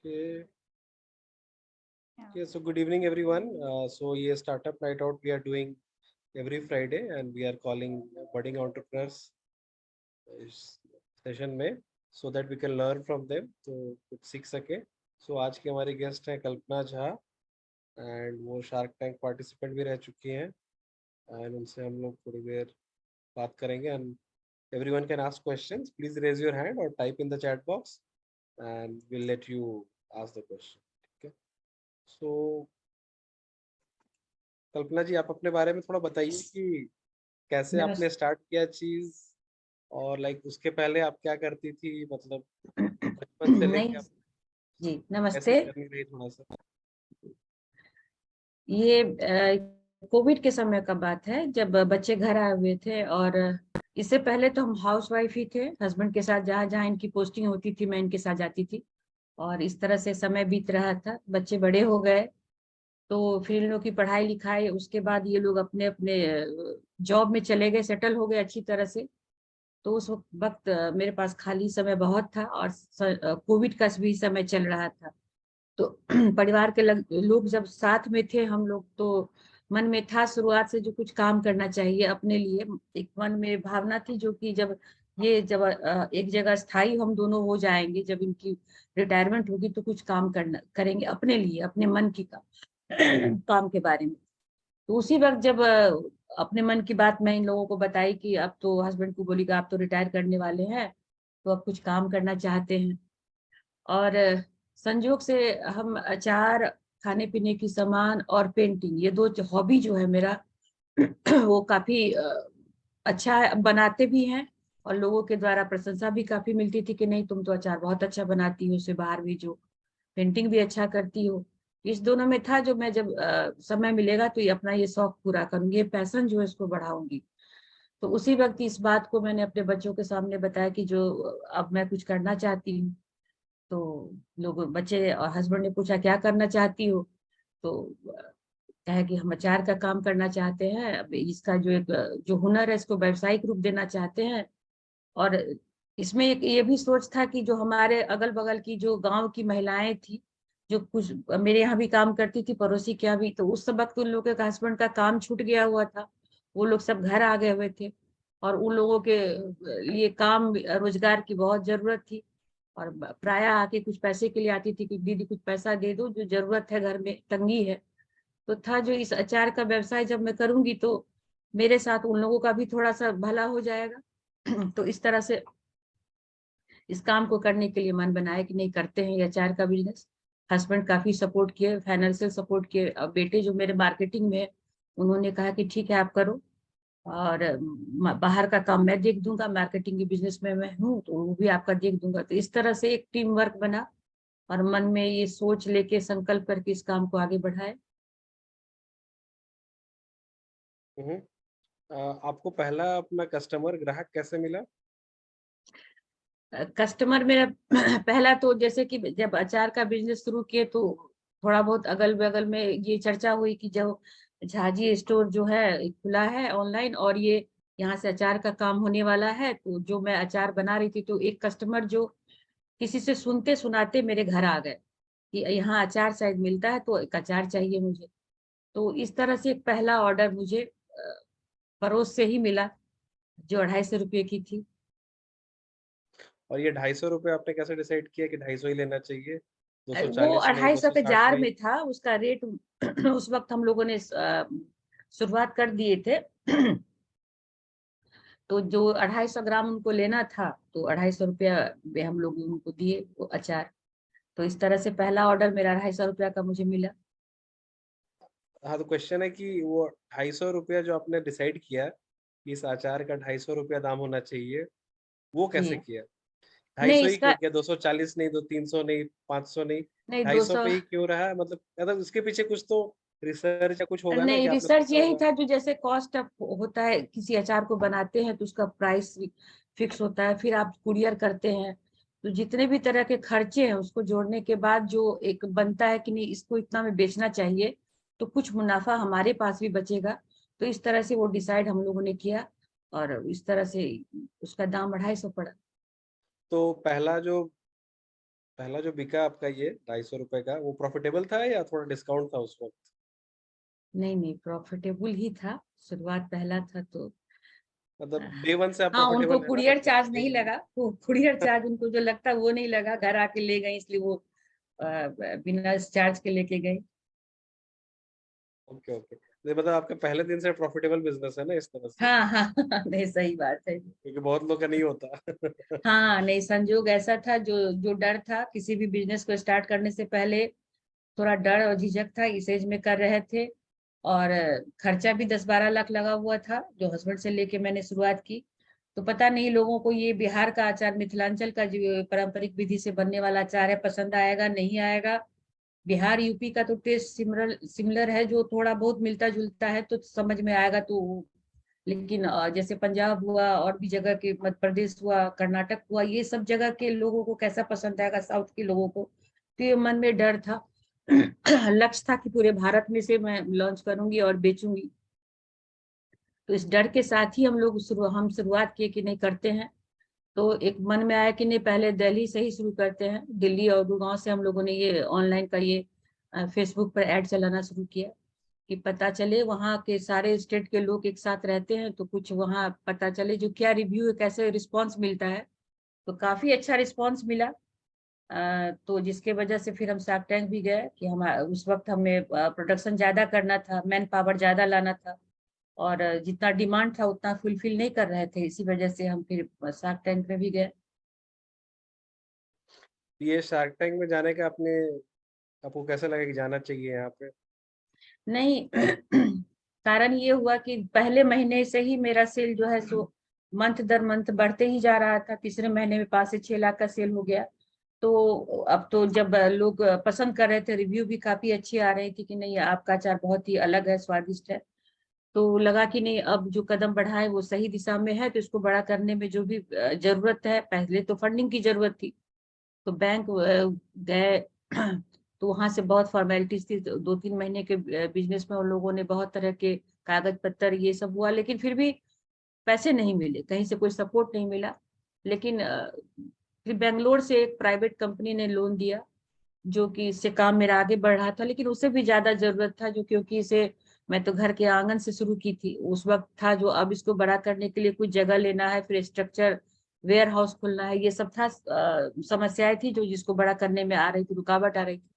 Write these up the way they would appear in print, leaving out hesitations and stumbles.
Okay. Okay, so good evening, everyone. So ये startup night out we are doing every Friday, and we are calling budding entrepreneurs इस session में, so that we can learn from them, तो कुछ सीख सके. So आज के हमारे गेस्ट हैं कल्पना झा, and वो शार्क टैंक पार्टिसिपेंट भी रह चुकी हैं, and उनसे हम लोग थोड़ी देर बात करेंगे. And everyone can ask questions. Please raise your hand or type in the chat box, and we'll let you ask the question. Okay. So कल्पना जी, आप अपने बारे में थोड़ा बताइए कि कैसे आपने स्टार्ट किया चीज, और लाइक उसके पहले आप क्या करती थी, मतलब बचपन से नहीं लेके आप जी, कैसे नमस्ते। करनी रही थोड़ा सा. ये कोविड के समय का बात है, जब बच्चे घर आए हुए थे, और इससे पहले तो हम हाउस वाइफ ही थे। हस्बैंड के साथ जहाँ जहाँ इनकी पोस्टिंग होती थी मैं इनके साथ जाती थी, और इस तरह से समय बीत रहा था। बच्चे बड़े हो गए तो फिर इन लोग की पढ़ाई लिखाई, उसके बाद ये लोग अपने अपने जॉब में चले गए, सेटल हो गए अच्छी तरह से। तो उस वक्त मेरे पास खाली समय बहुत था, और कोविड का भी समय चल रहा था। तो परिवार के लोग जब साथ में थे हम लोग, तो मन में था शुरुआत से जो कुछ काम करना चाहिए अपने लिए। एक मन में भावना थी, जो कि जब एक जगह स्थायी हम दोनों हो जाएंगे, जब इनकी रिटायरमेंट होगी, तो कुछ काम करना करेंगे अपने लिए, अपने मन की काम के बारे में। तो उसी वक्त जब अपने मन की बात मैं इन लोगों को बताई कि अब तो हस्बैंड को बोली कि आप तो रिटायर करने वाले हैं, तो अब कुछ काम करना चाहते हैं। और संजोग से हम अचार, खाने पीने की सामान और पेंटिंग, ये दो हॉबी जो है मेरा वो काफी अच्छा है, बनाते भी हैं। और लोगों के द्वारा प्रशंसा भी काफी मिलती थी कि नहीं, तुम तो अचार बहुत अच्छा बनाती हो, उससे बाहर भी जो पेंटिंग भी अच्छा करती हो। इस दोनों में था जो मैं जब समय मिलेगा तो ये अपना ये शौक पूरा करूंगी, ये पैशन जो है इसको बढ़ाऊंगी। तो उसी वक्त इस बात को मैंने अपने बच्चों के सामने बताया कि जो अब मैं कुछ करना चाहती हूँ। तो लोग, बच्चे और हस्बैंड ने पूछा क्या करना चाहती हो, तो कहा कि हम अचार का काम करना चाहते हैं। अब इसका जो एक जो हुनर है, इसको व्यावसायिक रूप देना चाहते हैं। और इसमें एक ये भी सोच था कि जो हमारे अगल बगल की जो गांव की महिलाएं थी, जो कुछ मेरे यहाँ भी काम करती थी, पड़ोसी के यहाँ भी, तो उस वक्त उन लोगों के हस्बैंड का काम छूट गया हुआ था। वो लोग सब घर आ गए हुए थे, और उन लोगों के लिए काम रोजगार की बहुत जरूरत थी। और प्राय आके कुछ पैसे के लिए आती थी कि दीदी कुछ पैसा दे दो, जो जरूरत है, घर में तंगी है। तो था जो इस अचार का व्यवसाय जब मैं करूंगी, तो मेरे साथ उन लोगों का भी थोड़ा सा भला हो जाएगा। तो इस तरह से इस काम को करने के लिए मन बनाया कि नहीं, करते हैं ये अचार का बिजनेस। हस्बैंड काफी सपोर्ट किए, फाइनेंशियल सपोर्ट किए। अब बेटे जो मेरे मार्केटिंग में है, उन्होंने कहा कि ठीक है आप करो, और बाहर का काम मैं देख दूंगा, मार्केटिंग के बिजनेस में मैं हूँ तो वो भी आपका देख दूंगा। तो इस तरह से एक टीम वर्क बना, और मन में ये सोच लेके संकल्प करके इस काम को आगे बढ़ाए। आपको पहला अपना कस्टमर ग्राहक कैसे मिला? कस्टमर मेरा पहला तो जैसे कि जब अचार का बिजनेस शुरू किए, तो थोड़ा बहुत अगल बगल में ये चर्चा हुई कि जो झाजी स्टोर जो है खुला है ऑनलाइन, और ये यहाँ से अचार का काम होने वाला है। तो जो मैं अचार बना रही थी, तो एक कस्टमर जो किसी से सुनते सुनाते मेरे घर आ गए कि यहाँ अचार शायद मिलता है, तो एक अचार चाहिए मुझे। तो इस तरह से एक पहला ऑर्डर मुझे पड़ोस से ही मिला, जो 250 रुपये की थी। और ये 250 रुपये आपने कैसे डिसाइड किया कि 250 ही लेना चाहिए, वो 240 नहीं, 250 के 260 जार नहीं? में था उसका रेट। उस वक्त हम लोगों ने शुरुआत कर दिए थे। तो जो 250 ग्राम उनको लेना था, तो 250 रुपया में हम लोग उनको दिए वो अचार। तो इस तरह से पहला ऑर्डर मेरा 250 रुपया का मुझे मिला। हाँ, तो क्वेश्चन है कि वो 250 रुपया जो आपने डिसाइड किया कि इस अचार का 250 रुपया दाम होना चाहिए, वो कैसे जी, किया? ढाई नहीं सौ ही इसका, क्यों किया? 240 नहीं, 300 नहीं, 500 नहीं, नहीं ढाई सौ 200, पे ही क्यों रहा? मतलब उसके पीछे कुछ तो रिसर्च या कुछ होगा ना, नहीं कि आपने रिसर्च सोचा यही होगा. था, जो जैसे कॉस्ट ऑफ होता है, किसी अचार को बनाते हैं तो उसका प्राइस फिक्स होता है, फिर आप कुरियर करते हैं, तो जितने भी तरह के खर्चे हैं उसको जोड़ने के बाद जो एक बनता है कि नहीं, इसको इतना में बेचना चाहिए, तो कुछ मुनाफा हमारे पास भी बचेगा। तो इस तरह से वो डिसाइड हम लोगों ने किया, और इस तरह से उसका दाम 250 पड़ा। तो पहला जो पहला जो बिका आपका ये 250 रुपए का, वो प्रॉफिटेबल था या थोड़ा डिस्काउंट था उस वक्त? नहीं, प्रॉफिटेबल ही था, शुरुआत पहला था तो। मतलब डे वन से आप हाँ, उनको प्रॉफिटेबल है ना, कुरियर मतलब चार्ज नहीं day one- लगा, वो कुरियर चार्ज उनको जो लगता वो नहीं लगा, घर आके ले गए इसलिए वो बिना चार्ज के लेके गए। ओके ओके, नहीं मतलब आपका पहले दिन से प्रॉफिटेबल बिजनेस है ना इस तरह से, हाँ हाँ नहीं, सही बात है। क्योंकि बहुत लोग का नहीं होता। हाँ नहीं, संजोग ऐसा था, जो जो डर था किसी भी बिजनेस को स्टार्ट करने से पहले, थोड़ा डर और झिझक था, इस एज में कर रहे थे। और खर्चा भी 10-12 लाख लगा हुआ था, जो हस्बैंड से लेके मैंने शुरुआत की। तो पता नहीं लोगों को ये बिहार का अचार, मिथिलांचल का जो पारंपरिक विधि से बनने वाला अचार है, पसंद आएगा नहीं आएगा। बिहार यूपी का तो टेस्ट सिमिलर सिमिलर है, जो थोड़ा बहुत मिलता जुलता है, तो समझ में आएगा। तो लेकिन जैसे पंजाब हुआ, और भी जगह के, मध्य प्रदेश हुआ, कर्नाटक हुआ, ये सब जगह के लोगों को कैसा पसंद आएगा, साउथ के लोगों को। तो ये मन में डर था। लक्ष्य था कि पूरे भारत में से मैं लॉन्च करूंगी और बेचूंगी। तो इस डर के साथ ही हम शुरुआत किए कि नहीं करते हैं। तो एक मन में आया कि नहीं, पहले दिल्ली से ही शुरू करते हैं। दिल्ली और गुड़गांव से हम लोगों ने ये ऑनलाइन का ये फेसबुक पर ऐड चलाना शुरू किया, कि पता चले वहाँ के सारे स्टेट के लोग एक साथ रहते हैं, तो कुछ वहाँ पता चले जो क्या रिव्यू है, कैसे रिस्पांस मिलता है। तो काफी अच्छा रिस्पांस मिला। तो जिसके वजह से फिर हम शार्क टैंक भी गए, कि हम उस वक्त हमें प्रोडक्शन ज्यादा करना था, मैन पावर ज्यादा लाना था, और जितना डिमांड था उतना फुलफिल नहीं कर रहे थे, इसी वजह से हम फिर शार्क टैंक में भी गए। ये शार्क टैंक में जाने का आपने, आपको कैसा लगा कि जाना चाहिए यहाँ पे? नहीं, कारण ये हुआ कि पहले महीने से ही मेरा सेल जो है सो मंथ दर मंथ बढ़ते ही जा रहा था। तीसरे महीने में 5 से 6 लाख का सेल हो गया। तो अब तो जब लोग पसंद कर रहे थे, रिव्यू भी काफी अच्छी आ रही थी कि नहीं, आपका अचार बहुत ही अलग है, स्वादिष्ट है। तो लगा कि नहीं, अब जो कदम बढ़ा है वो सही दिशा में है, तो इसको बड़ा करने में जो भी जरूरत है, पहले तो फंडिंग की जरूरत थी। तो बैंक गए, तो वहां से बहुत फॉर्मेलिटीज थी। 2-3 महीने के बिजनेस में उन लोगों ने बहुत तरह के कागज पत्तर ये सब हुआ, लेकिन फिर भी पैसे नहीं मिले, कहीं से कोई सपोर्ट नहीं मिला। लेकिन फिर बेंगलोर से एक प्राइवेट कंपनी ने लोन दिया, जो कि इससे काम मेरा आगे बढ़ रहा था, लेकिन उससे भी ज्यादा जरूरत था, जो क्योंकि इसे मैं तो घर के आंगन से शुरू की थी उस वक्त था, जो अब इसको बड़ा करने के लिए कुछ जगह लेना है, फिर स्ट्रक्चर, वेयर हाउस खोलना है, ये सब था। समस्याएं थी जो जिसको बड़ा करने में आ रही थी, रुकावट आ रही थी।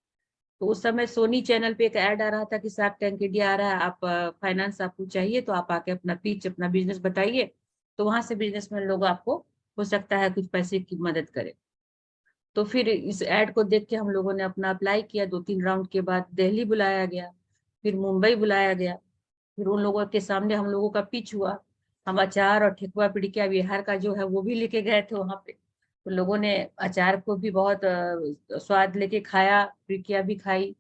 तो उस समय सोनी चैनल पे एक ऐड आ रहा था कि शार्क टैंक इंडिया आ रहा है, आप फाइनेंस आपको चाहिए तो आप आके अपना पिच, अपना बिजनेस बताइए, तो वहां से बिजनेसमैन लोग आपको हो सकता है कुछ पैसे की मदद करे। तो फिर इस ऐड को देख के हम लोगों ने अपना अप्लाई किया। 2-3 राउंड के बाद दिल्ली बुलाया गया, फिर मुंबई बुलाया गया। फिर उन लोगों के सामने हम लोगों का पिच हुआ। हम अचार और ठेकुआ पिड़किया बिहार का जो है वो भी लेके गए थे वहां पे। तो लोगों ने अचार को भी बहुत स्वाद लेके खाया, पिड़किया भी खाई।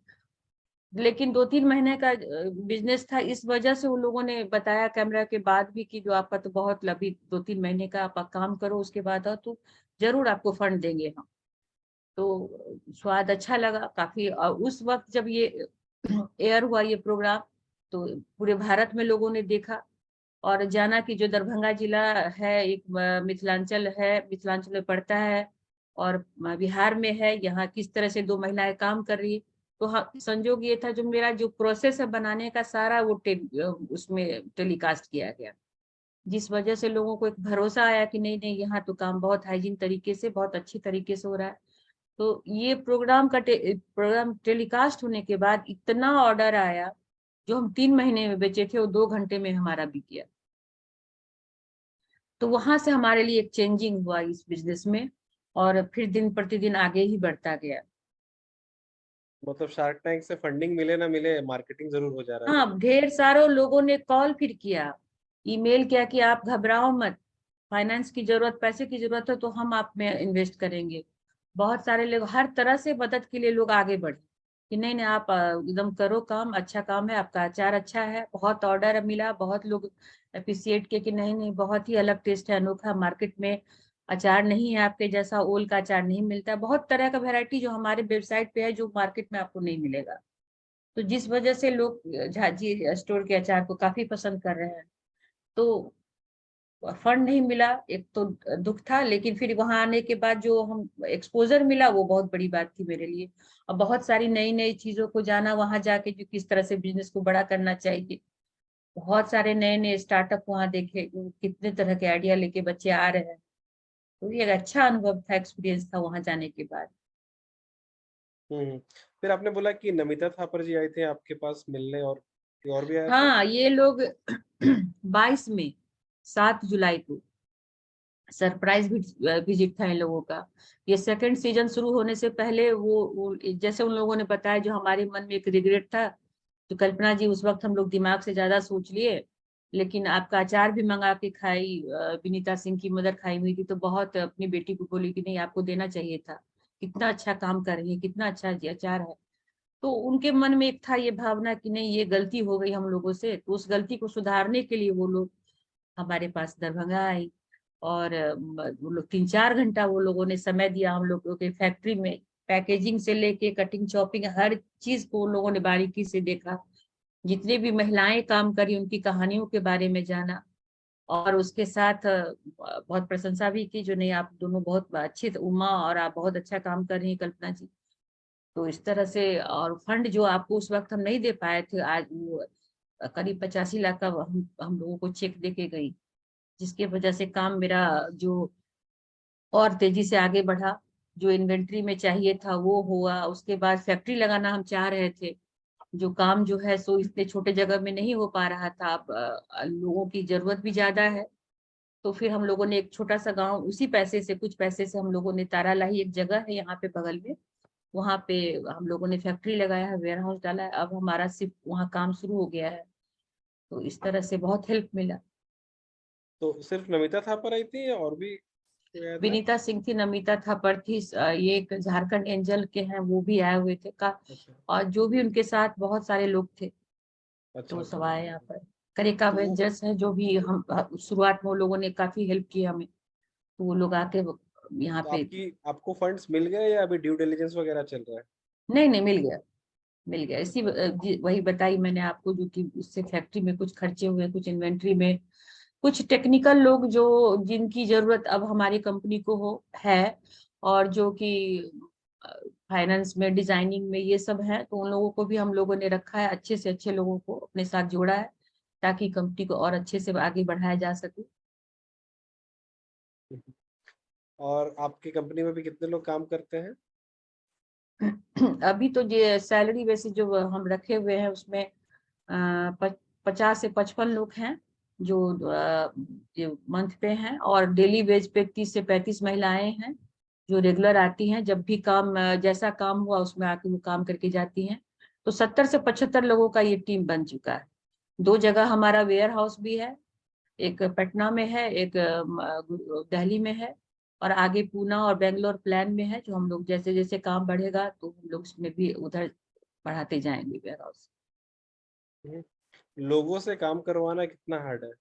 लेकिन 2-3 महीने का बिजनेस था, इस वजह से उन लोगों ने बताया कैमरा के बाद भी कि जो आपका तो बहुत लंबी 2-3 महीने का आप काम करो, उसके बाद आओ तो जरूर आपको फंड देंगे हम। तो स्वाद अच्छा लगा काफी। और उस वक्त जब ये एयर हुआ ये प्रोग्राम, तो पूरे भारत में लोगों ने देखा और जाना कि जो दरभंगा जिला है, एक मिथिलांचल है, मिथिलांचल में पड़ता है, और बिहार में है, यहाँ किस तरह से 2 महिलाएं काम कर रही है। तो हाँ, संजोग ये था, जो मेरा जो प्रोसेस है बनाने का सारा वो उसमें टेलीकास्ट किया गया, जिस वजह से लोगों को एक भरोसा आया कि नहीं नहीं, यहाँ तो काम बहुत हाइजीन तरीके से, बहुत अच्छी तरीके से हो रहा है। तो ये प्रोग्राम टेलीकास्ट होने के बाद इतना ऑर्डर आया, जो हम 3 महीने में बेचे थे वो 2 घंटे में हमारा बिक गया। तो वहां से हमारे लिए एक चेंजिंग हुआ इस बिजनेस में, और फिर दिन प्रतिदिन आगे ही बढ़ता गया। मतलब शार्क टैंक से फंडिंग मिले ना मिले, मार्केटिंग जरूर हो जा रहा है ना। हाँ, ढेर सारे लोगों ने कॉल फिर किया, ईमेल किया कि आप घबराओ मत, फाइनेंस की जरूरत, पैसे की जरूरत है तो हम आप में इन्वेस्ट करेंगे। बहुत सारे लोग, हर तरह से मदद के लिए लोग आगे बढ़े, कि नहीं नहीं आप एकदम करो काम, अच्छा काम है आपका, अचार अच्छा है। बहुत ऑर्डर मिला, बहुत लोग अप्रिसिएट किए कि नहीं नहीं, बहुत ही अलग टेस्ट है, अनोखा, मार्केट में अचार नहीं है आपके जैसा, ओल का अचार नहीं मिलता, बहुत तरह का वैरायटी जो हमारे वेबसाइट पे है, जो मार्केट में आपको नहीं मिलेगा। तो जिस वजह से लोग झाजी स्टोर के अचार को काफी पसंद कर रहे हैं। तो फंड नहीं मिला, एक तो दुख था, लेकिन फिर वहां आने के बाद जो हम एक्सपोजर मिला वो बहुत बड़ी बात थी मेरे लिए। और बहुत सारी नई नई चीजों को जाना वहां जाके, जो किस तरह से बिजनेस को बड़ा करना चाहिए। बहुत सारे नए नए स्टार्टअप वहां देखे, कितने तरह के आइडिया लेके बच्चे आ रहे हैं। तो ये एक अच्छा अनुभव था, एक्सपीरियंस था वहां जाने के बाद। हम्म। फिर आपने बोला कि नमिता थापर जी आए थे आपके पास मिलने, और कोई और भी आया था? हाँ, ये लोग 22 में, 7 जुलाई को सरप्राइज विजिट था इन लोगों का। ये सेकंड सीजन शुरू होने से पहले वो जैसे उन लोगों ने बताया, जो हमारे मन में एक रिग्रेट था, तो कल्पना जी उस वक्त हम लोग दिमाग से ज्यादा सोच लिए, लेकिन आपका अचार भी मंगा के खाई, विनीता सिंह की मदर खाई हुई थी, तो बहुत अपनी बेटी को बोली कि नहीं, आपको देना चाहिए था, कितना अच्छा काम कर रही है, कितना अच्छा अचार है। तो उनके मन में एक था ये भावना कि नहीं, ये गलती हो गई हम लोगों से, तो उस गलती को सुधारने के लिए वो लोग हमारे पास दरभंगा आई। और वो लोग 3-4 घंटा वो लोगों ने समय दिया हम लोगों के फैक्ट्री में। पैकेजिंग से लेके कटिंग चॉपिंग हर चीज को उन लोगों ने बारीकी से देखा। जितने भी महिलाएं काम करी उनकी कहानियों के बारे में जाना। और उसके साथ बहुत प्रशंसा भी की, जो नहीं, आप दोनों बहुत अच्छे थे, उमा, और आप बहुत अच्छा काम कर रही हैं कल्पना जी। तो इस तरह से, और फंड जो आपको उस वक्त हम नहीं दे पाए थे, आज वो करीब 85 लाख का हम लोगों को चेक दे के गई, जिसकी वजह से काम मेरा जो और तेजी से आगे बढ़ा। जो इन्वेंट्री में चाहिए था वो हुआ। उसके बाद फैक्ट्री लगाना हम चाह रहे थे, जो काम जो है सो इतने छोटे जगह में नहीं हो पा रहा था। अब लोगों की जरूरत भी ज्यादा है। तो फिर हम लोगों ने एक छोटा सा गांव, उसी पैसे से, कुछ पैसे से, हम लोगों ने तारालाही, एक जगह है यहाँ पे बगल में, वहां पे हम लोगों ने फैक्ट्री लगाया है, वेयर हाउस डाला है। अब हमारा सिर्फ वहाँ काम शुरू हो गया है। तो इस तरह से बहुत हेल्प मिला। तो सिर्फ नमिता थापर आई थी या और भी कोई आया था? विनीता सिंह थी, नमिता थापर थी, ये एक झारखंड एंजल के हैं, वो भी आए हुए थे का। अच्छा और जो भी उनके साथ बहुत सारे लोग थे, अच्छा तो सब अच्छा। आए यहाँ पर। करेका तो वो वेंचर्स है, जो भी हम शुरुआत में वो लोगों ने काफी हेल्प की हमें, तो वो लोग आके यहाँ तो पे। आपकी आपको फंड्स मिल गए या अभी ड्यू डिलिजेंस वगैरह चल रहा है? नहीं नहीं, मिल गया, मिल गया। इसी वही बताई मैंने आपको, जो कि उससे फैक्ट्री में कुछ खर्चे हुए, कुछ इन्वेंट्री में, कुछ टेक्निकल लोग जो जिनकी जरूरत अब हमारी कंपनी को है, और जो कि फाइनेंस में, डिजाइनिंग में, ये सब है, तो उन लोगों को भी हम लोगों ने रखा है, अच्छे से अच्छे लोगों को अपने साथ जोड़ा है, ताकि कंपनी को और अच्छे से आगे बढ़ाया जा सके। और आपकी कंपनी में भी कितने लोग काम करते हैं? अभी तो ये सैलरी बेसिस जो हम रखे हुए हैं उसमें 50 से 55 लोग हैं, जो मंथ पे हैं। और डेली वेज पे 30 से 35 महिलाएं हैं, जो रेगुलर आती हैं, जब भी काम जैसा काम हुआ उसमें आके वो काम करके जाती हैं। तो 70 से 75 लोगों का ये टीम बन चुका है। 2 जगह हमारा वेयर हाउस भी है, एक पटना में है, एक दिल्ली में है, और आगे पूना और बेंगलोर प्लान में है, जो हम लोग जैसे जैसे काम बढ़ेगा तो हम लोग उसमें भी उधर बढ़ाते जाएंगे वेयर हाउस। हम्म। लोगों से काम करवाना कितना हार्ड है?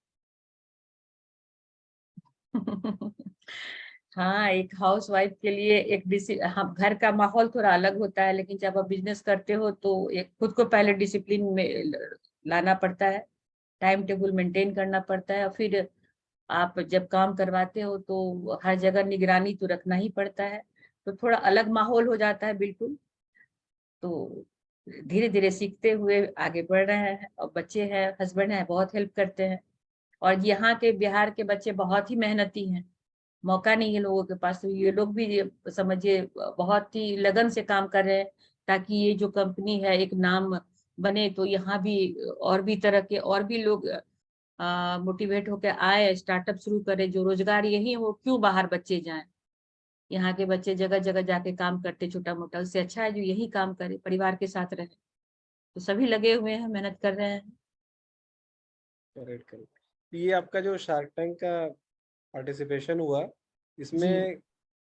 हाँ, एक हाउस वाइफ के लिए एक हाँ, घर का माहौल थोड़ा अलग होता है, लेकिन जब आप बिजनेस करते हो तो एक खुद को पहले डिसिप्लिन में लाना पड़ता है, टाइम टेबल मेंटेन करना पड़ता है, और फिर आप जब काम करवाते हो तो हर जगह निगरानी तो रखना ही पड़ता है। तो थोड़ा अलग माहौल हो जाता है बिल्कुल। तो धीरे धीरे सीखते हुए आगे बढ़ रहे हैं, और बच्चे हैं, हस्बैंड हैं, बहुत हेल्प करते हैं। और यहाँ के बिहार के बच्चे बहुत ही मेहनती हैं, मौका नहीं है लोगों के पास, तो ये लोग भी समझिए बहुत ही लगन से काम कर रहे हैं, ताकि ये जो कंपनी है एक नाम बने, तो यहाँ भी और भी तरह के और भी लोग मोटिवेट होकर आए, स्टार्टअप शुरू करे, जो रोजगार यही हो, क्यों बाहर बच्चे जाएं। यहाँ के बच्चे जगह जगह जाके काम करते छोटा मोटा, उससे अच्छा है जो यही काम करे, परिवार के साथ रहे। तो सभी लगे हुए हैं, मेहनत कर रहे हैं। Correct correct. ये आपका जो शार्क टैंक का पार्टिसिपेशन हुआ, जी। इसमें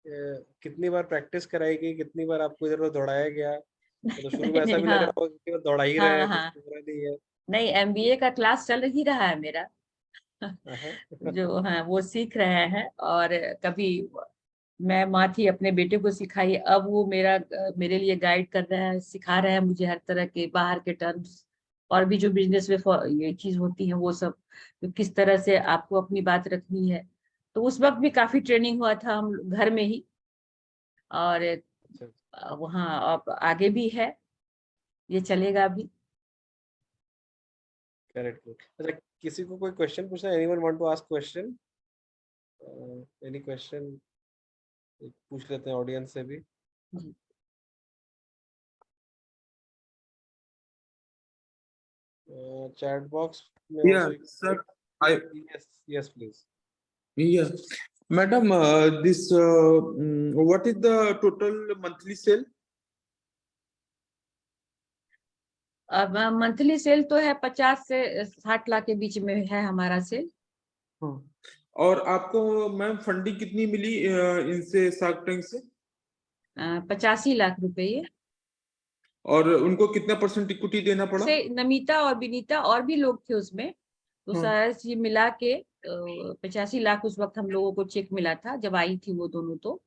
कितनी बार प्रैक्टिस कराई गई, कितनी बार आपको इधर उधर दौड़ाया गया? तो शुरू में ऐसा भी लग हाँ रहा होगा कि वो दौड़ा ही रहे हाँ हैं, कुछ हाँ। हो रहा नहीं है। नहीं, एमबीए का क्लास चल ही रहा है मेरा। हाँ। जो है वो सीख रहे हैं। और कभी मैं माँ थी, अपने बेटे को सिखाई, अब वो मेरे लिए गाइड कर रहे हैं, सिखा रहे हैं मुझे हर तरह के बाहर के टर्म्स, और भी जो बिजनेस में ये चीज होती है वो सब, तो किस तरह से आपको अपनी बात रखनी है। तो उस वक्त भी काफी ट्रेनिंग हुआ था हम घर में ही। और अच्छा, वहाँ अब आगे भी है, ये चलेगा भी। करेक्ट। अच्छा, किसी को कोई क्वेश्चन पूछना है? Anyone want to ask question? Any question पूछ लेते हैं ऑडियंस से भी। जी। चैट बॉक्स में Yeah, also sir. I yes, yes please. Yeah, madam. This what is the total monthly sale? अब मंथली सेल तो है 50 से 60 लाख के बीच में है हमारा सेल। हाँ। और आपको मैम फंडिंग कितनी मिली इनसे, शार्क टैंक से? 85 लाख रुपए ये। और उनको कितना % इक्विटी देना पड़ा? से नमिता और विनीता और भी लोग थे उसमें, तो हाँ। सारा चीज मिला के 85 लाख उस वक्त हम लोगों को चेक मिला था जब आई थी वो दोनों। तो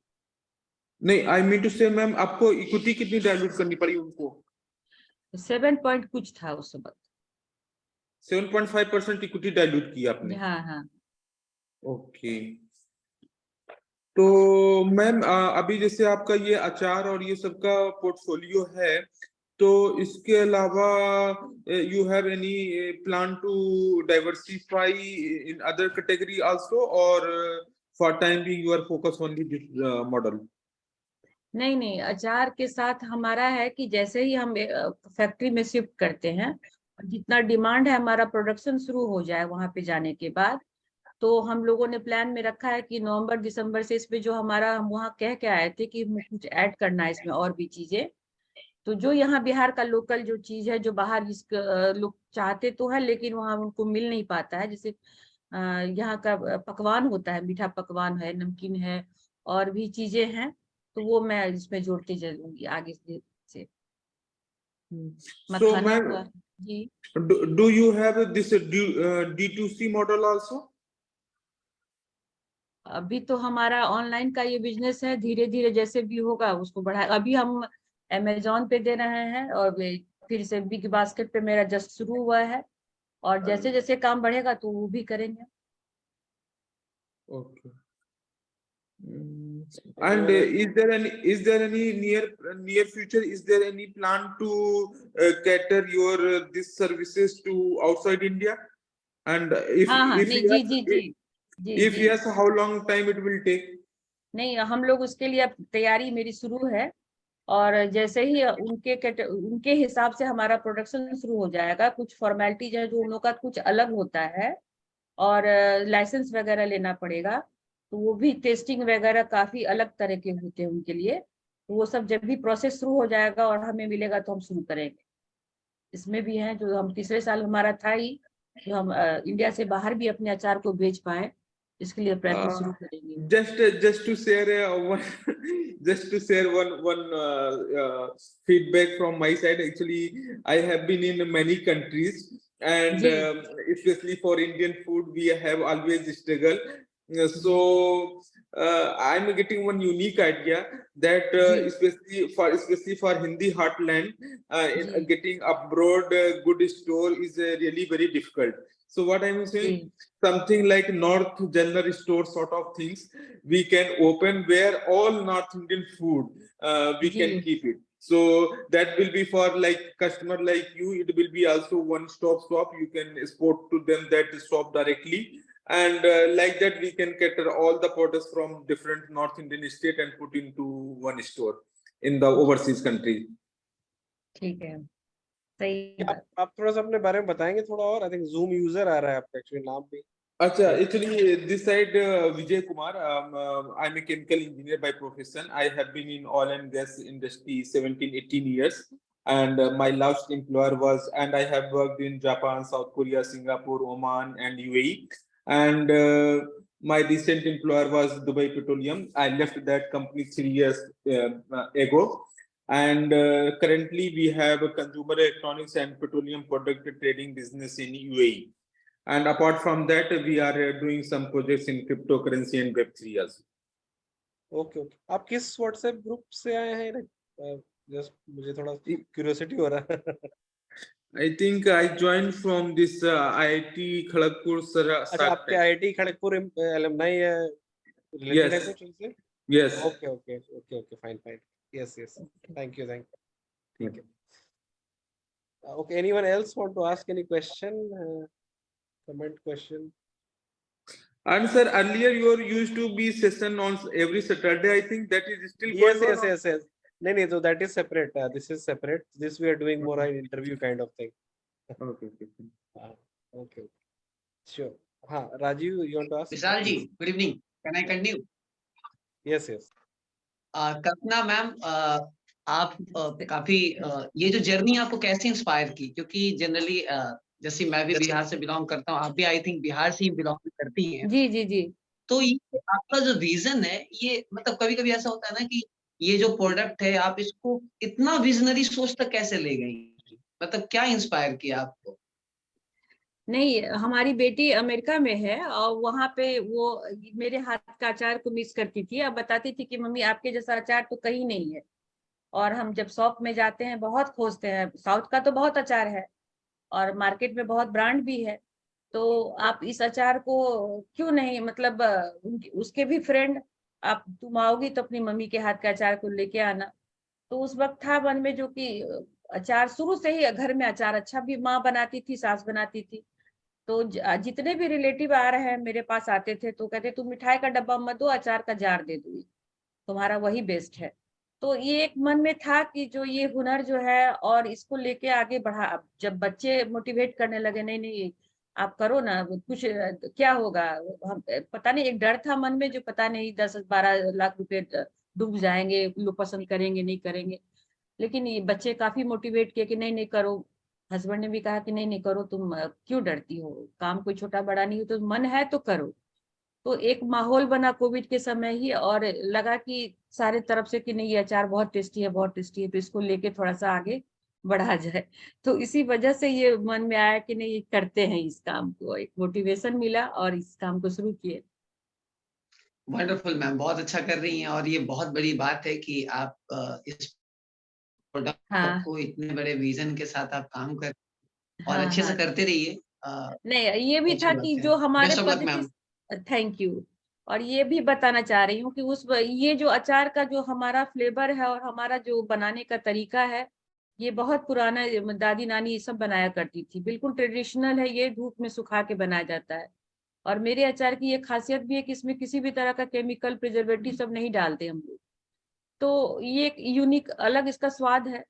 नहीं, आई मीन टू से मैम, आपको इक्विटी कितनी डाइल्यूट करनी पड़ी उनको? 7 पॉइंट कुछ था उस वक्त। 7.5% इक्विटी डाइल्यूट की आपने? हाँ हाँ। ओके। तो मैम अभी जैसे आपका ये अचार और ये सबका पोर्टफोलियो है, तो इसके अलावा you have any plan to diversify in other category also, और for time being you are focus only this model? नहीं नहीं, अचार के साथ हमारा है कि जैसे ही हम फैक्ट्री में शिफ्ट करते हैं, जितना डिमांड है हमारा प्रोडक्शन शुरू हो जाए वहां पे जाने के बाद, तो हम लोगों ने प्लान में रखा है कि नवंबर दिसंबर से इसमें जो हमारा, हम वहाँ कह के आए थे कि कुछ ऐड करना है इसमें और भी चीजें। तो जो यहाँ बिहार का लोकल जो चीज है, जो बाहर इस लोग चाहते तो है लेकिन वहाँ उनको मिल नहीं पाता है, जैसे यहाँ का पकवान होता है, मीठा पकवान है, नमकीन है, और भी चीजें हैं, तो वो मैं इसमें जोड़ते चलूंगी आगे से। सो मखाना मैम, हुआ। जी। Do you have this D2C model also? अभी तो हमारा ऑनलाइन का ये बिजनेस है, धीरे धीरे जैसे भी होगा उसको बढ़ाए। अभी हम अमेजोन पे दे रहे हैं, और फिर से बिग बास्केट पे मेरा जस्ट शुरू हुआ है, और जैसे जैसे काम बढ़ेगा तो वो भी करेंगे। Okay. And is there any near future, is there any plan to cater your these services to outside India? And हाँ हाँ, if नहीं, जी yes, ji ji. Ji if ji. yes, how long time it will take? नहीं, हम लोग उसके लिए अब तैयारी मेरी शुरू है, और जैसे ही उनके हिसाब से हमारा प्रोडक्शन शुरू हो जाएगा, कुछ फॉर्मेलिटीज है जो उन लोग का कुछ अलग होता है, और लाइसेंस वगैरह लेना पड़ेगा, तो वो भी टेस्टिंग वगैरह काफी अलग तरह के होते हैं उनके लिए। तो वो सब जब भी प्रोसेस शुरू हो जाएगा और हमें मिलेगा तो हम शुरू करेंगे। इसमें भी है जो हम तीसरे साल हमारा था ही, जो हम इंडिया से बाहर भी अपने अचार को बेच पाए, इसके लिए प्रयत्न शुरू करेंगे। Just to share one just to share one feedback from my side. Actually, I have been in many countries, and ji especially for Indian food, we have always struggled. So I'm getting one unique idea that ji especially for Hindi heartland, ji getting abroad good store is really very difficult. So what I'm ji saying, something like North General Store sort of things we can open, where all North Indian food we ji can keep it. So that will be for like customer like you, it will be also one stop shop. You can export to them that shop directly, and like that we can cater all the products from different North Indian state and put into one store in the overseas country. ठीक है, सही बात। आप थोड़ा सा अपने बारे में बताएंगे थोड़ा और? आई थिंक जूम यूजर आ रहा है आपका एक्चुअली नाम भी। Acha, actually, this side Vijay Kumar. I'm a chemical engineer by profession. I have been in oil and gas industry 17-18 years, and my last employer was, and I have worked in Japan, South Korea, Singapore, Oman, and UAE. And my recent employer was Dubai Petroleum. I left that company 3 years ago. And currently, we have a consumer electronics and petroleum product trading business in UAE. And apart from that, we are doing some projects in cryptocurrency and Web3 also. Okay okay, आप किस WhatsApp group से आए हैं? Just मुझे थोड़ा curiosity हो रहा है। I think I joined from this IIT Kharagpur अच्छा, Shark आपके Tank. IIT Kharagpur alumni related है Yes, कुछ उनसे? yes. Okay okay okay okay, fine fine, yes yes, thank you ठीक है। Okay, anyone else want to ask any question, comment, question? And sir, earlier you used to be session on every Saturday. I think that is still Yes, going yes, on. yes, yes. No, so that is separate. This is separate. This we are doing more an interview kind of thing. Okay, okay. Okay, sure. Rajiv, you want to ask? Vishal ji, good evening, can I continue? Yes, yes. Kalpana ma'am, आप काफी ये जो journey आपको कैसे inspire की? क्योंकि generally जैसे मैं भी बिहार से बिलोंग करता हूँ, आप भी आई थिंक बिहार से ही बिलोंग करती हैं। जी जी जी। तो ये आपका जो विजन है, ये मतलब कभी कभी ऐसा होता है ना कि ये जो प्रोडक्ट है, आप इसको इतना विजनरी सोच तक कैसे ले गई? मतलब क्या इंस्पायर किया आपको? नहीं, हमारी बेटी अमेरिका में है और वहां पे वो मेरे हाथ का अचार को मिस करती थी। अब बताती थी कि मम्मी आपके जैसा अचार तो कहीं नहीं है। और हम जब शॉप में जाते हैं बहुत खोजते हैं, साउथ का तो बहुत अचार है और मार्केट में बहुत ब्रांड भी है, तो आप इस अचार को क्यों नहीं, मतलब उसके भी फ्रेंड, आप तुम आओगी तो अपनी मम्मी के हाथ का अचार को लेके आना। तो उस वक्त था मन में जो कि अचार शुरू से ही घर में अचार अच्छा भी माँ बनाती थी, सास बनाती थी। तो जितने भी रिलेटिव आ रहे हैं मेरे पास आते थे तो कहते तुम मिठाई का डब्बा मत दो, अचार का जार दे दो, तुम्हारा वही बेस्ट है। तो ये एक मन में था कि जो ये हुनर जो है और इसको लेके आगे बढ़ा। अब जब बच्चे मोटिवेट करने लगे, नहीं नहीं आप करो ना, कुछ क्या होगा, हम पता नहीं, एक डर था मन में जो पता नहीं 10-12 लाख रुपए डूब जाएंगे, लोग पसंद करेंगे नहीं करेंगे। लेकिन ये बच्चे काफी मोटिवेट किए कि नहीं नहीं करो। हस्बैंड ने भी कहा कि नहीं नहीं करो, तुम क्यों डरती हो, काम कोई छोटा बड़ा नहीं हो, तो मन है तो करो। तो एक माहौल बना कोविड के समय ही, और लगा कि सारे तरफ से कि नहीं ये अचार बहुत टेस्टी है बहुत टेस्टी है, तो इसको लेके थोड़ा सा आगे बढ़ा जाए। तो इसी वजह से ये मन में आया कि नहीं करते हैं इस काम को, एक मोटिवेशन मिला और इस काम को शुरू किए। वंडरफुल मैम, बहुत अच्छा कर रही हैं और ये बहुत बड़ी बात है कि आप इस प्रोडक्ट हाँ को इतने बड़े विजन के साथ आप काम कर और हाँ अच्छे से हाँ। करते रहिए। नहीं, ये भी अच्छी था बात कि है। जो हमारे बेस्ट ऑफ लक पद्धति, मैम। Thank you. और ये भी बताना चाह रही हूँ कि ये जो अचार का जो हमारा फ्लेवर है और हमारा जो बनाने का तरीका है, ये बहुत पुराना, दादी नानी ये सब बनाया करती थी, बिल्कुल ट्रेडिशनल है, ये धूप में सुखा के बनाया जाता है। और मेरे अचार की ये खासियत भी है कि इसमें किसी भी तरह का केमिकल प्रिजर्वेटिव सब नहीं डालते हम लोग। तो ये एक यूनिक अलग इसका स्वाद है।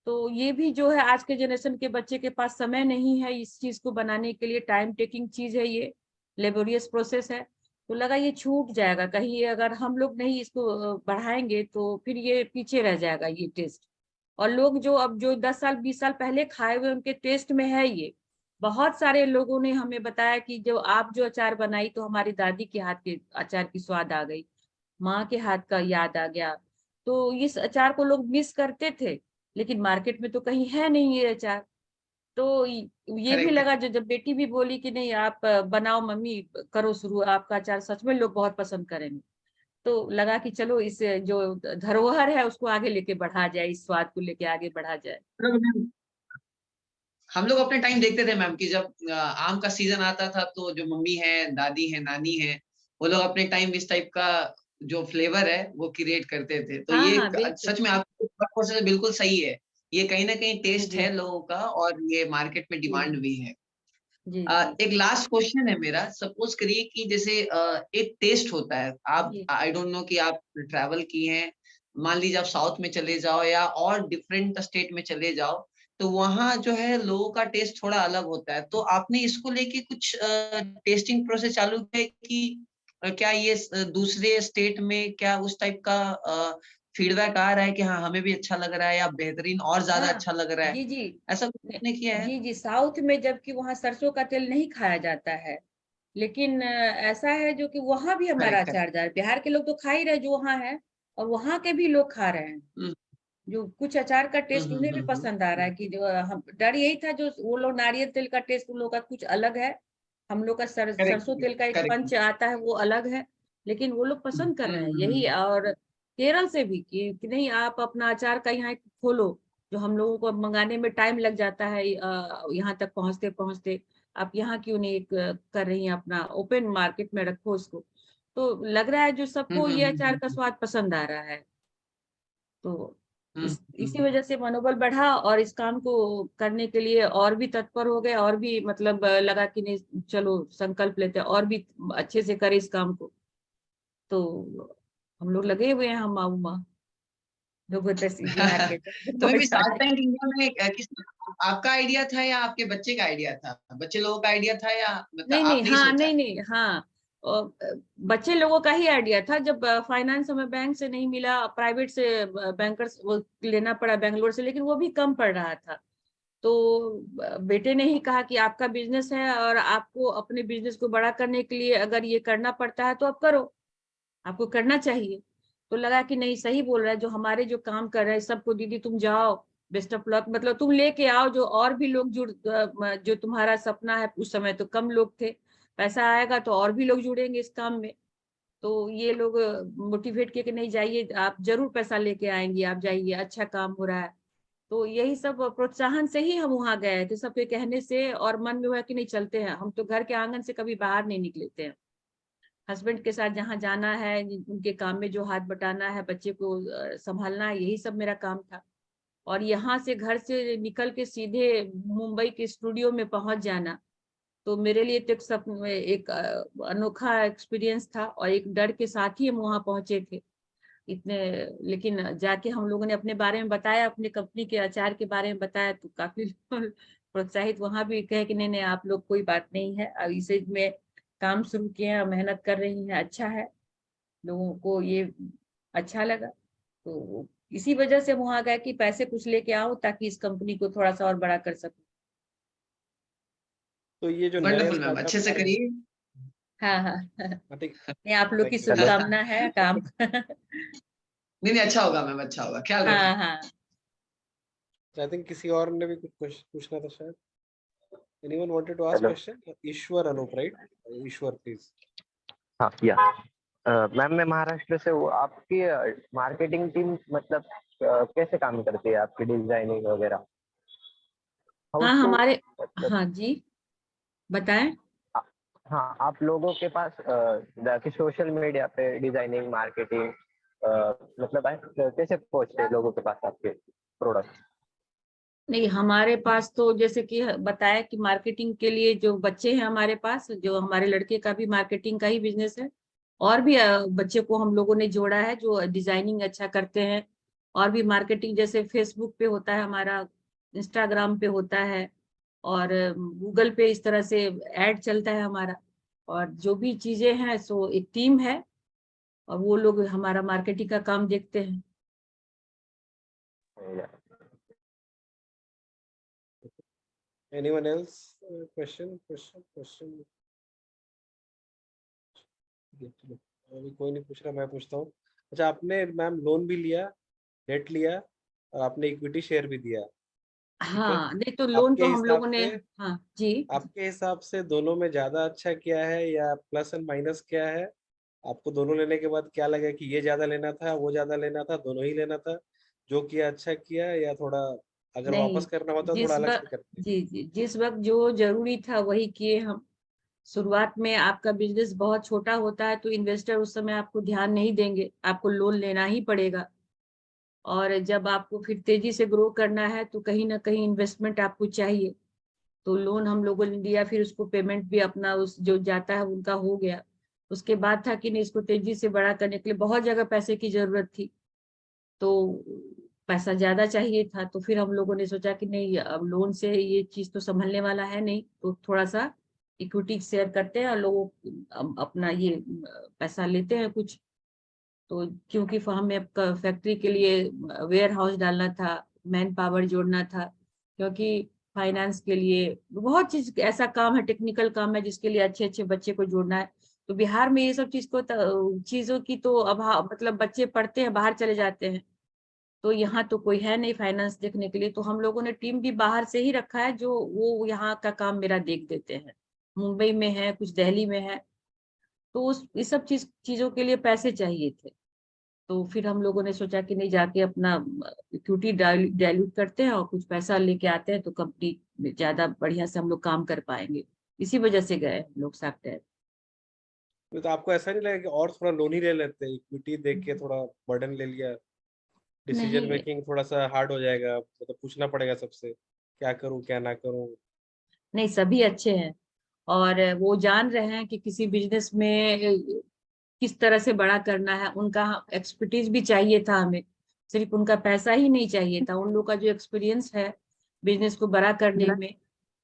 तो ये भी जो है आज के जनरेशन के बच्चे के पास समय नहीं है इस चीज को बनाने के लिए, टाइम टेकिंग चीज है, ये लेबोरियस प्रोसेस है। तो लगा ये छूट जाएगा कहीं, अगर हम लोग नहीं इसको बढ़ाएंगे तो फिर ये पीछे रह जाएगा ये टेस्ट। और लोग जो अब जो 10 साल 20 साल पहले खाए हुए उनके टेस्ट में है ये। बहुत सारे लोगों ने हमें बताया कि जो आप जो अचार बनाई तो हमारी दादी के हाथ के अचार की स्वाद आ गई, माँ के हाथ का याद आ गया। तो इस अचार को लोग मिस करते थे, लेकिन मार्केट में तो कहीं है नहीं ये अचार। तो ये भी करेक्ट है। लगा, जो जब बेटी भी बोली कि नहीं आप बनाओ मम्मी, करो शुरू, आपका अचार सच में लोग बहुत पसंद करेंगे। तो लगा कि चलो इस जो धरोहर है उसको आगे लेके बढ़ा जाए, इस स्वाद को लेके आगे बढ़ा जाए। हम लोग अपने टाइम देखते थे मैम कि जब आम का सीजन आता था तो जो मम्मी है, दादी है, नानी है, वो लोग अपने टाइम इस टाइप का जो फ्लेवर है वो क्रिएट करते थे। तो हाँ ये हाँ बिल्कुल। सच में आपकी प्रोसेस बिल्कुल सही है। ये कहीं ना कहीं टेस्ट जी है लोगों का और ये मार्केट में जी डिमांड भी है। जी जी एक लास्ट क्वेश्चन है मेरा। सपोज करिए कि जैसे एक टेस्ट होता है, आप जी आई डोंट नो कि आप ट्रैवल किए हैं, मान लीजिए आप साउथ में चले जाओ या और डिफरेंट स्टेट में चले जाओ, तो वहाँ जो है लोगों का टेस्ट थोड़ा अलग होता है। तो आपने इसको लेके कुछ टेस्टिंग प्रोसेस चालू किया है कि क्या ये दूसरे स्टेट में क्या उस टाइप का फीडबैक आ रहा है कि हाँ हमें भी अच्छा लग रहा है या बेहतरीन और ज्यादा हाँ। अच्छा लग रहा है? जी जी। ऐसा कुछ आपने किया है? जी जी, साउथ में जबकि वहाँ सरसों का तेल नहीं खाया जाता है, लेकिन ऐसा है जो कि वहाँ भी हमारा करेक्ट है। अचारदार, बिहार के लोग तो खा ही रहे जो वहाँ है, और वहाँ के भी लोग खा रहे हैं। हम्म जो कुछ अचार का टेस्ट उन्हें भी पसंद आ रहा है कि जो हम, डर यही था जो वो लोग नारियल तेल का टेस्ट उन लोग का कुछ अलग है, हम लोग का करेक्ट सरसों तेल का एक करेक्ट। पंच आता है वो अलग है। लेकिन वो लोग पसंद कर रहे हैं यही। हम्म। और केरल से भी कि नहीं आप अपना अचार का यहाँ खोलो, जो हम लोगों को मंगाने में टाइम लग जाता है यहाँ तक पहुंचते पहुंचते, आप यहाँ क्यों नहीं कर रही हैं, अपना ओपन मार्केट में रखो उसको। तो लग रहा है जो सबको ये अचार का स्वाद पसंद आ रहा है। तो इसी वजह से मनोबल बढ़ा और इस काम को करने के लिए और भी तत्पर हो गए, और भी मतलब लगा कि नहीं चलो संकल्प लेते हैं और भी अच्छे से करें इस काम को। तो हम लोग लगे हुए हैं, हम उमा लोग बिहार के तो भी शार्क टैंक इंडिया में आपका आइडिया था या आपके बच्चे का आइडिया था? बच्चे लोगों का आइडिया था या मतलब नहीं नहीं, आपने ही हाँ सोचा? नहीं नहीं, हाँ बच्चे लोगों का ही आइडिया था। जब फाइनेंस हमें बैंक से नहीं मिला, प्राइवेट से बैंकर्स वो लेना पड़ा बेंगलोर से, लेकिन वो भी कम पड़ रहा था। तो बेटे ने ही कहा कि आपका बिजनेस है और आपको अपने बिजनेस को बड़ा करने के लिए अगर ये करना पड़ता है तो आप करो, आपको करना चाहिए। तो लगा कि नहीं सही बोल रहा है, जो हमारे जो काम कर रहे हैं सबको, दीदी तुम जाओ, बेस्ट ऑफ लक, मतलब तुम लेके आओ जो और भी लोग जो तुम्हारा सपना है। उस समय तो कम लोग थे, पैसा आएगा तो और भी लोग जुड़ेंगे इस काम में। तो ये लोग मोटिवेट किए कि नहीं जाइए, आप जरूर पैसा लेके आएंगे, आप जाइए, अच्छा काम हो रहा है। तो यही सब प्रोत्साहन से ही हम वहां गए थे, सबके कहने से, और मन में हुआ कि नहीं चलते हैं। हम तो घर के आंगन से कभी बाहर नहीं निकले थे। हस्बैंड के साथ जहाँ जाना है, उनके काम में जो हाथ बटाना है, बच्चे को संभालना है, यही सब मेरा काम था। और यहाँ से घर से निकल के सीधे मुंबई के स्टूडियो में पहुंच जाना, तो मेरे लिए तो एक अनोखा एक्सपीरियंस था, और एक डर के साथ ही हम वहाँ पहुंचे थे इतने। लेकिन जाके हम लोगों ने अपने बारे में बताया, अपने कंपनी के अचार के बारे में बताया, तो काफी प्रोत्साहित वहां भी कहे कि नहीं नहीं आप लोग, कोई बात नहीं है, अब इसे में काम शुरू किए हैं, मेहनत कर रही हैं, अच्छा है, लोगों को ये अच्छा लगा। तो इसी वजह से वहां गए कि पैसे कुछ लेके आओ ताकि इस कंपनी को थोड़ा सा और बड़ा कर सकूं। तो ये जो नया वंडरफुल मैम, स्टार्टअप अच्छे से है, करिए। हाँ हाँ ठीक, नहीं, आप लोग की थैंक यू। शुभकामना है काम नहीं नहीं, अच्छा होगा मैम, अच्छा होगा, ख्याल रखिए। हाँ हाँ। आई थिंक किसी और ने भी कुछ पूछना था शायद। Anyone wanted to ask hello. Question? Ishwar Anoop, right? Ishwar please. हाँ या मैम, मैं महाराष्ट्र से हूँ। आपकी मार्केटिंग टीम मतलब कैसे काम करती है, आपकी डिजाइनिंग वगैरह? हाउ हाँ टू हमारे, मतलब हाँ जी बताएं। हाँ, आप लोगों के पास कि सोशल मीडिया पे डिजाइनिंग मार्केटिंग मतलब कैसे पहुंचते हैं लोगों के पास आपके प्रोडक्ट? नहीं, हमारे पास तो जैसे कि बताया कि मार्केटिंग के लिए जो बच्चे हैं हमारे पास, जो हमारे लड़के का भी मार्केटिंग का ही बिजनेस है, और भी बच्चे को हम लोगों ने जोड़ा है जो डिजाइनिंग अच्छा करते हैं। और भी मार्केटिंग जैसे फेसबुक पे होता है हमारा, इंस्टाग्राम पे होता है, और गूगल पे इस तरह से ऐड चलता है हमारा। और जो भी चीजें हैं सो एक टीम है, और वो लोग हमारा मार्केटिंग का काम देखते हैं। Anyone else? क्वेश्चन? चलो, अभी कोई नहीं पूछ रहा, मैं पूछता हूँ। अच्छा, आपने मैम लोन भी लिया, डेट लिया, और आपने इक्विटी शेयर भी दिया, ठीक है? हाँ नहीं, तो लोन आपके तो हम हिसाब लोगों ने, से हाँ जी, आपके हिसाब से दोनों में ज्यादा अच्छा क्या है, या प्लस एंड माइनस क्या है? आपको दोनों लेने के बाद क्या लगा कि ये ज्यादा लेना था, वो ज्यादा लेना था, दोनों ही लेना था? जो किया अच्छा किया, या थोड़ा अगर नहीं वापस करना होता तो थोड़ा जिस अलग से वक्त, करते? जी जी, जिस वक्त जो जरूरी था वही किए हम। शुरुआत में आपका बिजनेस बहुत छोटा होता है तो इन्वेस्टर उस समय आपको ध्यान नहीं देंगे, आपको लोन लेना ही पड़ेगा। और जब आपको फिर तेजी से ग्रो करना है तो कहीं ना कहीं इन्वेस्टमेंट आपको चाहिए। तो लोन हम लोगों ने लिया, फिर उसको पेमेंट भी अपना उस जो जाता है उनका हो गया। उसके बाद था कि नहीं, इसको तेजी से बड़ा करने के लिए बहुत जगह पैसे की जरूरत थी, तो पैसा ज्यादा चाहिए था। तो फिर हम लोगों ने सोचा कि नहीं, अब लोन से ये चीज तो संभलने वाला है नहीं, तो थोड़ा सा इक्विटी शेयर करते हैं और लोग अपना ये पैसा लेते हैं कुछ। तो क्योंकि हमें फैक्ट्री के लिए वेयर हाउस डालना था, मैन पावर जोड़ना था, क्योंकि फाइनेंस के लिए बहुत चीज ऐसा काम है, टेक्निकल काम है जिसके लिए अच्छे अच्छे बच्चे को जोड़ना है। तो बिहार में ये सब चीजों की तो अभाव, मतलब बच्चे पढ़ते हैं बाहर चले जाते हैं, तो यहाँ तो कोई है नहीं फाइनेंस देखने के लिए। तो हम लोगों ने टीम भी बाहर से ही रखा है, जो वो यहाँ का काम मेरा देख देते हैं। मुंबई में है, कुछ दिल्ली में है। तो उस इस सब चीजों के लिए पैसे चाहिए थे, तो फिर हम लोगों ने सोचा कि नहीं, जाके अपना इक्विटी डाइल्यूट करते हैं और कुछ पैसा लेके आते हैं तो कंपनी में ज्यादा बढ़िया से हम लोग काम कर पाएंगे। इसी वजह से गए हम लोग शार्क टैंक। तो आपको ऐसा नहीं लगा कि और थोड़ा लोन ही ले लेते हैं, इक्विटी देख के थोड़ा बर्डन ले लिया, डिसीजन नहीं मेकिंग थोड़ा सा हार्ड हो जाएगा, मतलब पूछना पड़ेगा सबसे क्या करूं क्या ना करूं। नहीं, सभी अच्छे हैं और वो जान रहे हैं कि किसी बिजनेस में किस तरह से बड़ा करना है। उनका एक्सपर्टीज भी चाहिए था हमें, सिर्फ उनका पैसा ही नहीं चाहिए था, उन लोग का जो एक्सपीरियंस है बिजनेस को बड़ा करने में,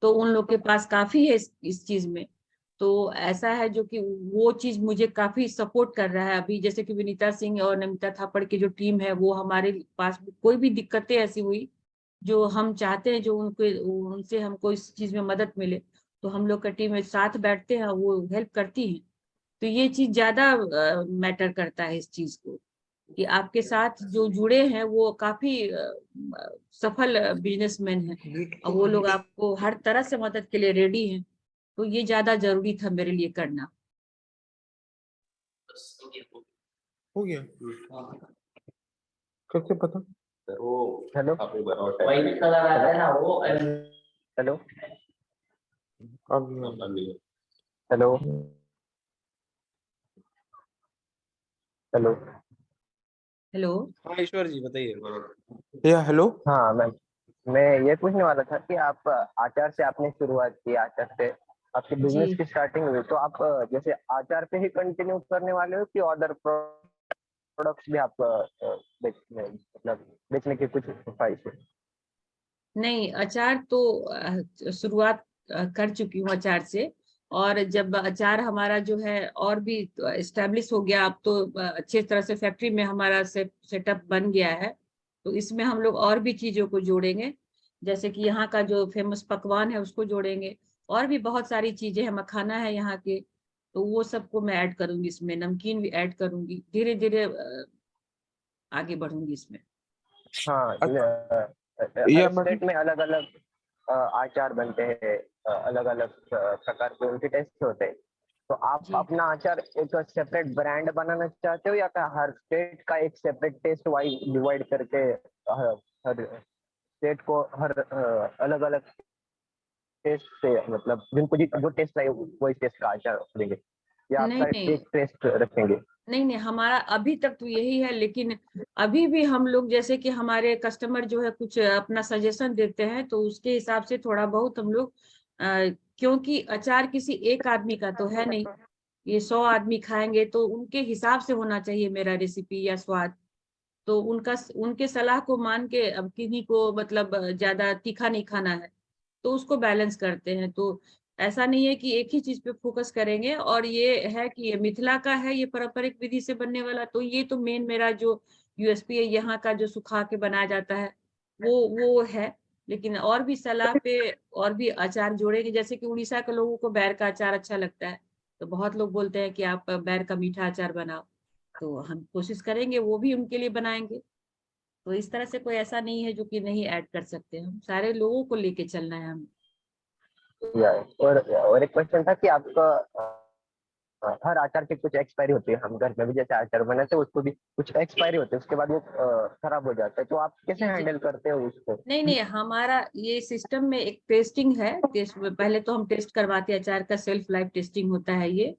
तो उन लोग के पास काफी है इस चीज में। तो ऐसा है जो कि वो चीज मुझे काफी सपोर्ट कर रहा है। अभी जैसे कि विनीता सिंह और नमिता थापड़ की जो टीम है, वो हमारे पास कोई भी दिक्कतें ऐसी हुई जो हम चाहते हैं, जो उनसे हमको इस चीज में मदद मिले, तो हम लोग का टीम में साथ बैठते हैं, वो हेल्प करती है। तो ये चीज ज्यादा मैटर करता है इस चीज को, कि आपके साथ जो जुड़े हैं वो काफी सफल बिजनेसमैन हैं और वो लोग आपको हर तरह से मदद के लिए रेडी हैं। तो ये ज्यादा जरूरी था मेरे लिए करना। हो गया कैसे पता? हेलो व्हाइट कलर आता है ना वो हेलो अब हेलो हेलो। हेलो। हाँ ईश्वर जी बताइए। या हेलो। हाँ मैं ये पूछने वाला था कि आप आचार से आपने शुरुआत की, आचार से आपके बिजनेस जी की स्टार्टिंग हुई, तो आप जैसे आचार पे ही कंटिन्यू करने वाले हो कि अदर प्रोडक्ट्स भी आप बेचने, मतलब बेचने की कुछ ख्वाहिश है? नहीं, अचार तो शुरुआत कर चुकी हूँ अचार से। और जब अचार हमारा जो है और भी एस्टेब्लिश हो गया, अब तो अच्छे तरह से फैक्ट्री में हमारा सेटअप बन गया है, तो इसमें हम लोग और भी चीजों को जोड़ेंगे। जैसे कि यहाँ का जो फेमस पकवान है उसको जोड़ेंगे, और भी बहुत सारी चीजें हैं, मखाना है यहाँ के, तो वो सबको मैं ऐड करूंगी इसमें, नमकीन भी ऐड करूंगी, धीरे धीरे आगे बढ़ूंगी इसमें। हाँ या हर स्टेट में अलग अलग आचार बनते हैं, अलग अलग प्रकार के उनके टेस्ट होते हैं। तो आप जी अपना अचार एक सेपरेट ब्रांड बनाना चाहते हो या क्या हर स्टेट का एक सेपरेट टेस्ट वाइज डिवाइड करके हर स्टेट को हर अलग अलग टेस्ट से, मतलब जिनको जो टेस्ट चाहिए वही टेस्ट का अचार देंगे, या नहीं आपका नहीं एक टेस्ट रखेंगे? नहीं नहीं, हमारा अभी तक तो यही है, लेकिन अभी भी हम लोग जैसे कि हमारे कस्टमर जो है कुछ अपना सजेशन देते हैं, तो उसके हिसाब से थोड़ा बहुत हम लोग क्योंकि अचार किसी एक आदमी का तो है नहीं, ये 100 आदमी खाएंगे, तो उनके हिसाब से होना चाहिए मेरा रेसिपी या स्वाद। तो उनके सलाह को मान के, अब किन्हीं को मतलब ज्यादा तीखा नहीं खाना है तो उसको बैलेंस करते हैं। तो ऐसा नहीं है कि एक ही चीज पे फोकस करेंगे। और ये है कि ये मिथिला का है, ये पारंपरिक विधि से बनने वाला, तो ये तो मेन मेरा जो यूएसपी है, यहाँ का जो सुखा के बनाया जाता है वो है। लेकिन और भी सलाह पे और भी अचार जोड़ेंगे, जैसे कि उड़ीसा के लोगों को बैर का अचार अच्छा लगता है, तो बहुत लोग बोलते हैं कि आप बैर का मीठा अचार बनाओ, तो हम कोशिश करेंगे वो भी उनके लिए बनाएंगे। तो इस तरह से कोई ऐसा नहीं है जो कि नहीं ऐड कर सकते, हम सारे लोगों को लेके चलना है हमें। या और एक क्वेश्चन था कि आपका हर आचार की कुछ एक्सपायरी होती है, हम घर में भी जैसे आचार बनाते हैं उसको भी कुछ एक्सपायरी होती है, उसके बाद वो खराब हो जाता है, तो आप कैसे जी जी। हैंडल करते हो उसको? नहीं नहीं, हमारा ये सिस्टम में एक टेस्टिंग है, टेस्ट पहले तो हम टेस्ट करवाते हैं, अचार का सेल्फ लाइफ टेस्टिंग होता है ये।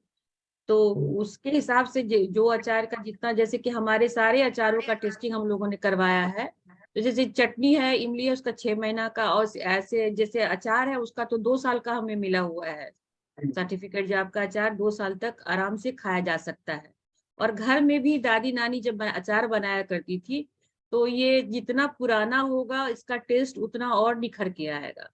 तो उसके हिसाब से जो अचार का जितना, जैसे कि हमारे सारे अचारों का टेस्टिंग हम लोगों ने करवाया है। तो जैसे चटनी है, इमली है, उसका 6 महीना का, और ऐसे जैसे अचार है उसका तो 2 साल का हमें मिला हुआ है सर्टिफिकेट, जो आपका अचार 2 साल तक आराम से खाया जा सकता है। और घर में भी दादी नानी जब अचार बनाया करती थी, तो ये जितना पुराना होगा इसका टेस्ट उतना और निखर के आएगा।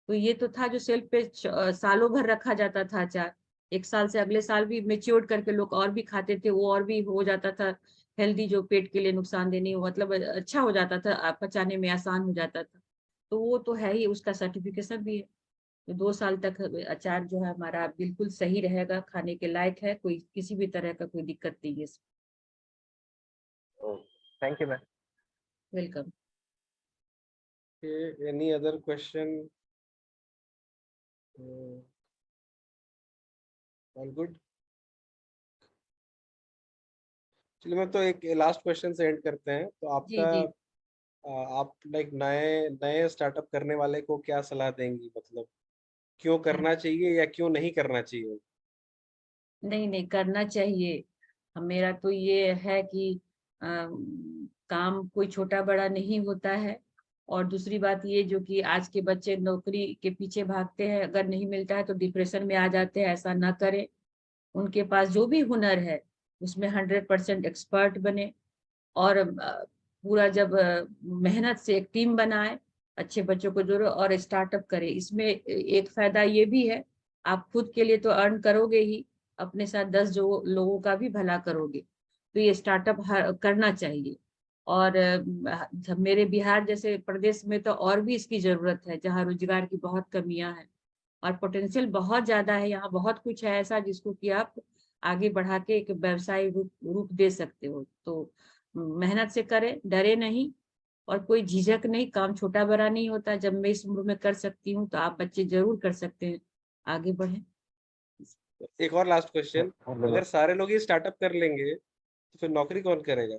तो ये तो था जो सेल्फ पे सालों भर रखा जाता था अचार, 1 साल से अगले साल भी मेच्योर करके लोग और भी खाते थे, वो और भी हो जाता था हेल्दी, जो पेट के लिए नुकसानदेह नहीं हो, मतलब अच्छा हो जाता था, पचाने में आसान हो जाता था। तो वो तो है ही, उसका सर्टिफिकेशन भी है। तो 2 साल तक अचार जो है हमारा बिल्कुल सही रहेगा, खाने के लायक है, कोई किसी भी तरह का कोई दिक्कत नहीं है। Thank you ma'am. Welcome. Any other question? All good. चलिए मैम, तो एक लास्ट क्वेश्चन से एंड करते हैं। तो आपका जी। आप लाइक नए नए स्टार्टअप करने वाले को क्या सलाह देंगी, मतलब क्यों करना चाहिए या क्यों नहीं करना चाहिए? नहीं करना चाहिए। मेरा तो ये है कि काम कोई छोटा बड़ा नहीं होता है। और दूसरी बात ये, जो कि आज के बच्चे नौकरी के पीछे भागते हैं, अगर नहीं मिलता है तो डिप्रेशन में आ जाते हैं। ऐसा ना करें। उनके पास जो भी हुनर है उसमें 100% एक्सपर्ट बने। और पूरा जब मेहनत से एक टीम बनाए, अच्छे बच्चों को जोड़ो और स्टार्टअप करे। इसमें एक फायदा ये भी है, आप खुद के लिए तो अर्न करोगे ही, अपने साथ 10 जो लोगों का भी भला करोगे। तो ये स्टार्टअप करना चाहिए। और मेरे बिहार जैसे प्रदेश में तो और भी इसकी जरूरत है, जहाँ रोजगार की बहुत कमियां हैं और पोटेंशियल बहुत ज्यादा है। यहाँ बहुत कुछ है ऐसा जिसको कि आप आगे बढ़ा के एक व्यवसाय रूप दे सकते हो। तो मेहनत से करें, डरे नहीं और कोई झिझक नहीं। काम छोटा बड़ा नहीं होता। जब मैं इस उम्र में कर सकती हूँ तो आप बच्चे जरूर कर सकते हैं, आगे बढ़े। एक और लास्ट क्वेश्चन, अगर सारे लोग ये स्टार्टअप कर लेंगे तो फिर नौकरी कौन करेगा?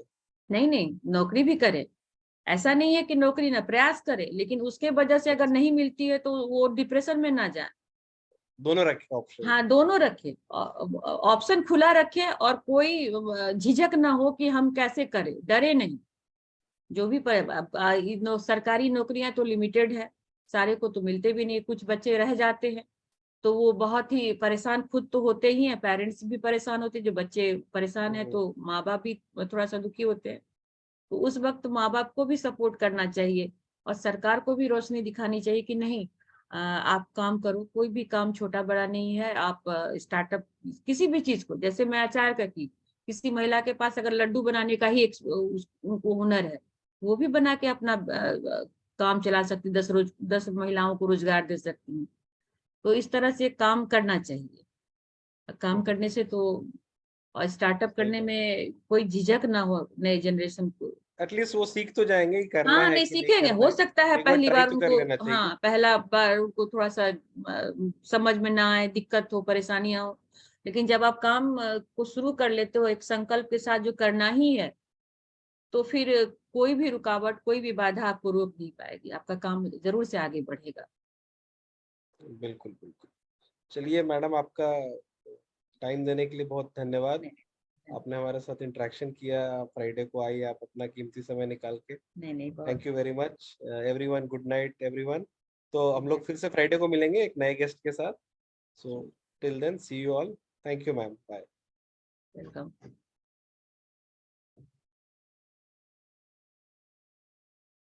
नहीं, नौकरी भी करे। ऐसा नहीं है कि नौकरी ना, प्रयास करे, लेकिन उसके वजह से अगर नहीं मिलती है तो वो डिप्रेशन में ना जाए। दोनों रखे ऑप्शन। हाँ, दोनों रखे, ऑप्शन खुला रखे और कोई झिझक ना हो कि हम कैसे करें, डरे नहीं। जो भी सरकारी नौकरियां तो लिमिटेड है, सारे को तो मिलते भी नहीं, कुछ बच्चे रह जाते हैं। तो वो बहुत ही परेशान खुद तो होते ही हैं, पेरेंट्स भी परेशान होते हैं। जो बच्चे परेशान है तो माँ बाप भी थोड़ा सा दुखी होते हैं। तो उस वक्त माँ बाप को भी सपोर्ट करना चाहिए और सरकार को भी रोशनी दिखानी चाहिए कि नहीं, आप काम करो। कोई भी काम छोटा बड़ा नहीं है। आप स्टार्टअप किसी भी चीज को, जैसे मैं अचार का की, किसी महिला के पास अगर लड्डू बनाने का ही उनको हुनर है, वो भी बना के अपना काम चला सकती, 10 महिलाओं को रोजगार दे सकती हैं। तो इस तरह से काम करना चाहिए। काम करने से तो, और स्टार्टअप करने में कोई झिझक ना हो नए जनरेशन को। एटलीस्ट वो सीख तो जाएंगे कि करना हाँ, है नहीं कि नहीं सीखेंगे, करना हो है। सकता है एक बार पहली ट्राई बार तो कर उनको, लेना चाहिए। हाँ पहला बार उनको थोड़ा सा समझ में ना आए, दिक्कत हो, परेशानियां हो। लेकिन जब आप काम को शुरू कर लेते हो एक संकल्प के साथ जो करना ही है, तो फिर कोई भी रुकावट, कोई भी बाधा आपको रोक नहीं पाएगी। आपका काम जरूर से आगे बढ़ेगा। बिल्कुल बिल्कुल। चलिए मैडम, आपका टाइम देने के लिए बहुत धन्यवाद। नहीं आपने हमारे साथ इंटरेक्शन किया, फ्राइडे को आई आप अपना कीमती समय निकाल के। नहीं, बहुत thank you very much everyone. Good night everyone. तो हम लोग good. फिर से फ्राइडे को मिलेंगे एक नए गेस्ट के साथ। So till then see you all. Thank you ma'am, bye. Welcome.